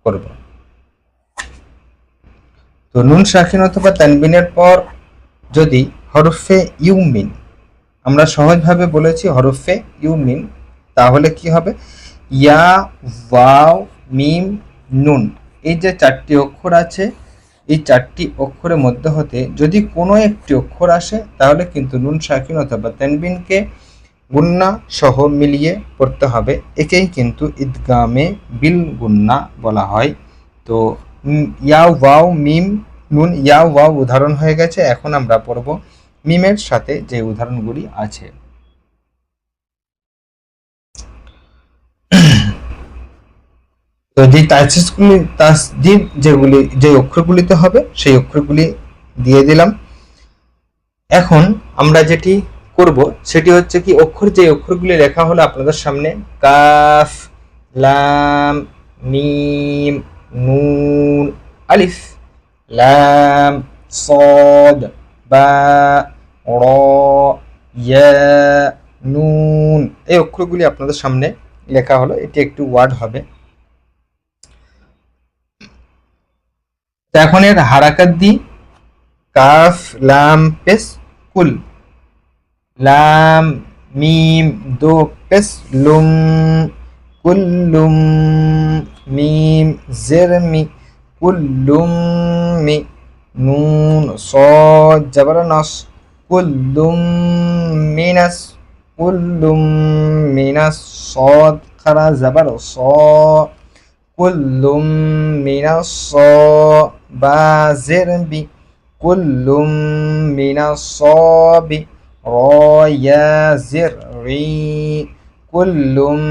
করব। তো নুন সাকিন অথবা তানবিনের পর যদি হরফে ইউমিন, আমরা সহজভাবে বলেছি হরফে ইউমিন, তাহলে কি হবে? ইয়া, ওয়াও, মিম, নুন, এই যে 4টি অক্ষর আছে, এই 4টি অক্ষরের মধ্যে হতে যদি কোনো একটি অক্ষর আসে তাহলে কিন্তু নুন সাকিন অথবা তানবিনকে গুন্না সহ মিলিয়ে পড়তে হবে। একেই কিন্তু ইদগামে বিল গুন্না বলা হয়। তো ইয়া, ওয়াও, মিম, নুন, ইয়া, ওয়াও উদাহরণ হয়ে গেছে। এখন আমরা পড়ব মিমের সাথে যে উদাহরণগুলি আছে। তো যে তাসদিদ যে অক্ষরগুলিতে হবে সেই অক্ষরগুলি দিয়ে দিলাম। এখন আমরা যেটি করব সেটি হচ্ছে কি, যে অক্ষরগুলি লেখা হলো আপনাদের সামনে, কাফ, লাম, মিম, নুন, আলিফ, লাম, সদ, বা, র, ইয়া, নুন, এই অক্ষরগুলি আপনাদের সামনে লেখা হলো। এটি একটি ওয়ার্ড হবে। এখন এর হারাকাত দিই, কাফ, লাম, পেশ, কুল, লাম, মিম, দো, পেশ, লুম, কুল্লুম, মিম, জের, মি, কুল্লুম, মি, নুন, সদ, জবর, নস, কুল্লুম, মিনাস, কুল্লুম, মিনাস, সদ, খারা, জবর, স, কুল্লুম, মিনাস, স, বা, জের, বি, কুল্লুম, মিনাস, সবি, র, ইয়া, জের, রি, কুল্লুম,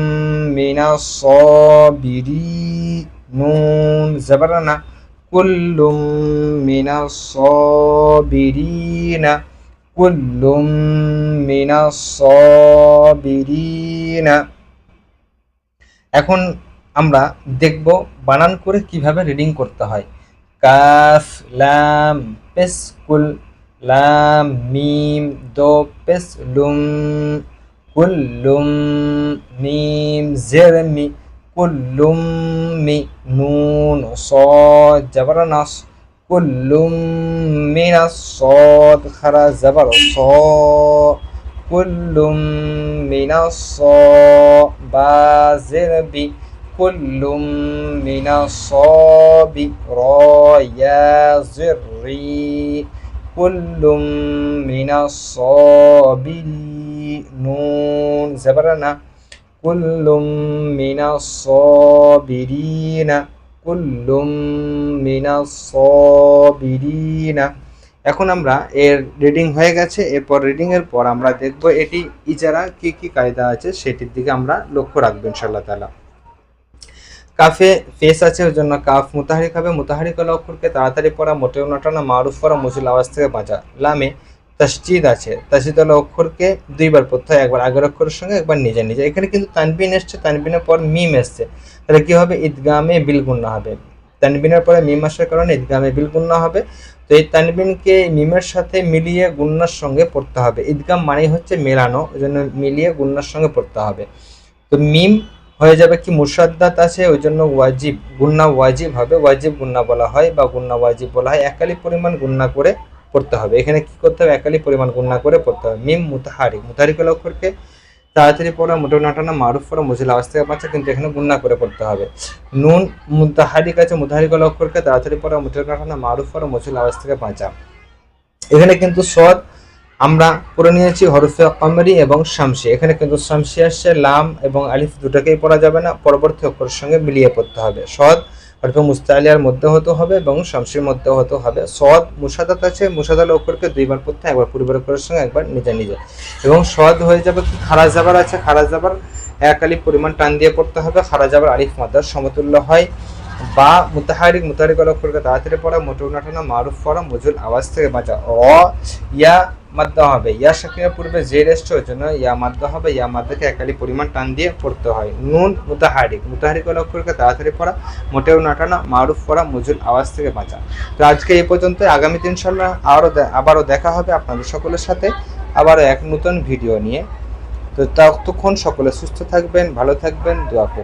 মিনাস, সবিরি, নুন, জবর, না, কুল্লুম, মিনাস, সবিরিনা, কুল্লুম, মিনাস, সবিরিনা। এখন আমরা দেখব বানান করে কিভাবে রিডিং করতে হয়। কাফ, লাম, পেশ, কুল, লাম, মিম, দো, পেশ, লুম, কুল্লুম, মিম, জের, মি, কুল্লুম, মি, নুন, সদ, জবর, নাস, কুল্লুম, মিনাস, সদ, খারা, জবর, স, কুল্লুম, মিনাস, স, বা, জের, বি, কুল্লুম, মিনাস, সবি, র, ইয়া, জের, রি, কুল্লুম, মিনাস, সবিরি, নুন, জবর, না, কুল্লুম, মিনাস, সবিরিনা, কুল্লুম, মিনাস, সবিরিনা। এখন আমরা এর রিডিং হয়ে গেছে। এরপর রিডিং এর পর আমরা দেখব এটি ইজারা কি কি কায়দা আছে সেটির দিকে আমরা লক্ষ্য রাখবো ইনশাআল্লাহ তাআলা। কাফে ফেস আছে, ওই জন্য কাফ মুতাহারিক হবে। মুতাহারিক হলো অক্ষরকে তাড়াতাড়ি পড়া, মোটেও নটানো, মারুফ পড়া, মুজিল আওয়াজ থেকে বাঁচা। লামে তাসজিদ আছে, তাসজিদ হলো অক্ষরকে দুইবার পড়তে হয়, একবার আগের অক্ষরের সঙ্গে একবার নিজে নিজে। এখানে কিন্তু তানবিন এসছে, তানবিনের পর মিম এসছে, তাহলে কি হবে? ইদগামে বিল গুন্না হবে। তানবিনের পরে মিম আসার কারণে ইদগামে বিল গুন্না হবে। তো এই তানবিনকে মিমের সাথে মিলিয়ে গুন্নার সঙ্গে পড়তে হবে। ইদগাম মানেই হচ্ছে মেলানো, ওই জন্য মিলিয়ে গুন্নার সঙ্গে পড়তে হবে। তো মিম হয়ে যাবে কি, মুসাদ্দাত আছে, ওই জন্য ওয়াজিব, গুন্না ওয়াজিব হবে, ওয়াজিব গুন্না বলা হয় বা গুন্না ওয়াজিব বলা হয়। একালি পরিমাণ গুন্না করে পড়তে হবে। এখানে কি করতে হবে? একালি পরিমাণ গুন্না করে পড়তে হবে। মিম মুতাহারিক, মুতাহারিক অক্ষরকে তাড়াতাড়ি পড়া, মোটেও নাটানা, মারুফ পড়া, মুজিল আওয়াজ থেকে বাঁচা, কিন্তু এখানে গুন্না করে পড়তে হবে। নুন মুতাহারিক আছে, মুতাহারিক অক্ষরকে তাড়াতাড়ি পড়া, মোটেও নাটানা, মারুফ পড়া, মুজিল আওয়াজ থেকে বাঁচা। এখানে কিন্তু সদ আমরা পড়ে নিয়েছি হরফে কমরি এবং শামসি। এখানে কিন্তু শামসি আসছে, লাম এবং আলিফ দুটাকেই পড়া যাবে না, পরবর্তী অক্ষরের সঙ্গে মিলিয়ে পড়তে হবে। সদ হরফে মুস্তালিয়ার মধ্যে হতে হবে এবং শামসির মধ্যে হতে হবে। সদ মুসাদাত আছে, মুসাদাল অক্ষরকে দুইবার পড়তে, একবার পূর্বের অক্ষরের সঙ্গে একবার নিজে নিজে। এবং সদ হয়ে যাবে কি, খারাজ জাবার আছে, খারাজ জাবার এক আলিফ পরিমাণ টান দিয়ে পড়তে হবে। খারাজ জাবার আলিফ মাদ্দার সমতুল্য হয়। বা মুতাহারিক, মুতাহারিক অক্ষরকে তাড়াতাড়ি পড়া, মোটেও নাটানা, মারুফ পড়া, মুজুল আওয়াজ থেকে বাঁচা। ইয়া মাদ্দা হবে, ইয়া সাকিনের পূর্বে জের এসছে, ওই জন্য ইয়া মাদ্দা হবে। ইয়া মাদ্দাকে একালি পরিমাণ টান দিয়ে পড়তে হয়। নুন মুতাহারিক, মুতাহারিক অক্ষরকে তাড়াতাড়ি পড়া, মোটেও নাটানা, মারুফ পড়া, মুজুল আওয়াজ থেকে বাঁচা। তো আজকে এই পর্যন্ত। আগামীতে ইনশাআল্লাহ আবারও দেখা হবে আপনাদের সকলের সাথে, আবারও এক নতুন ভিডিও নিয়ে। তো ততক্ষণ সকলে সুস্থ থাকবেন, ভালো থাকবেন, দোয়া করবেন।